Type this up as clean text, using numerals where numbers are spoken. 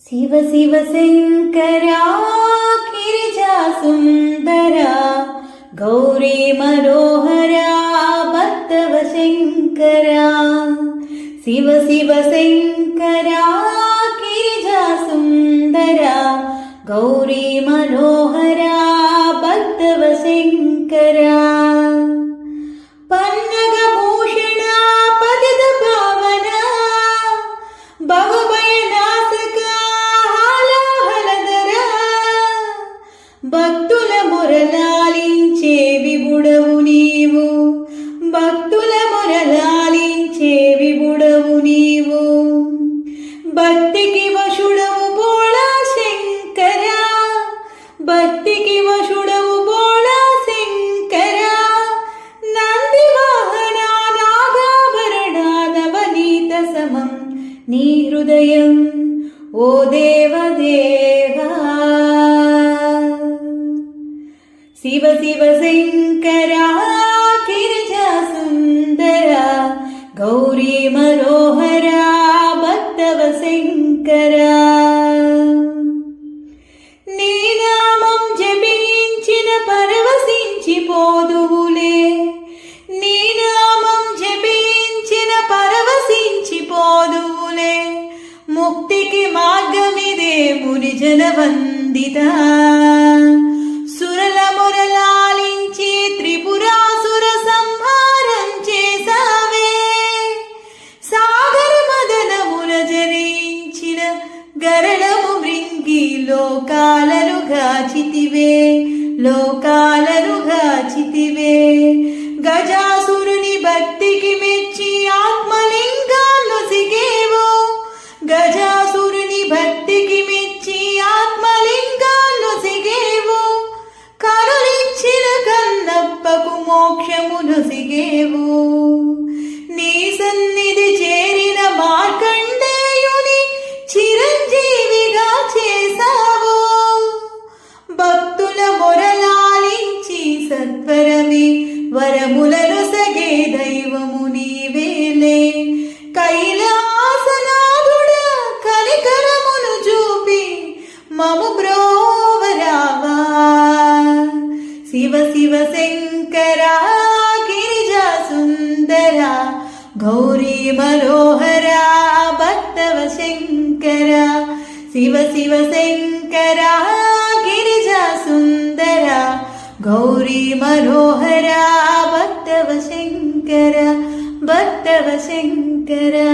शिव शिव शंकरा गिरिजा सुंदरा गौरी मनोहरा भक्तव शंकरा। शिव शिव शंकरा गिरिजा सुंदरा गौरी मनोहरा भक्तव शंकरा। पन्नग भूषण पतित पावन भवभयनाशक हालाहलधर భక్తుల మొరలాలించే విబుడవు నీవు, భక్తుల మొరలాలించే విబుడవు నీవు। భక్తికి వశుడవు బోళా శంకర, భక్తికి వశుడవు బోళా శంకర। నంది వాహన నాగాభరణ నవనీత సమం నీ హృదయం ఓ దేవదేవా। शिव शिव शंकरा गिरिजा सुंदरा गौरी मनोहरा भक्तव शंकरा। నీ నామం జపించిన పరవశించిపోదువులే, నీ నామం జపించిన పరవశించిపోదువులే। ముక్తికి మార్గమిదే మునిజన వందిత, సురల మొరలాలించి త్రిపురాసుర సంహారం చేసావే। సాగర మదనమున జనించిన గరళము మృంగి లోకాలను గాచితివే, లోకాలను గాచితివే। గజాసురుని భక్తికి మెచ్చి ఆత్మలింగాన్నొసిగేవో, గజాసురుని భక్తికి మెచ్చి ఆత్మలింగాన్నొసిగేవో। కరులిచ్చిన కన్నప్పకు మోక్షమునొసిగేవు, నీ సన్నిధి చేరిన మార్కండేయుని చిరంజీవిగా చేసావు। భక్తుల మొరలాలించి సత్వరమే వరములనొసగే దైవము నీవేలే। కైలాసనాథుడా కనికరమును చూపి మము బ్రోవరావా। शिव शिव शंकरा गिरिजा सुंदरा गौरी मनोहरा भक्तव शंकरा। शिव शिव शंकरा गिरिजा सुंदरा गौरी मनोहरा भक्तव शंकरा, भक्तव शंकरा।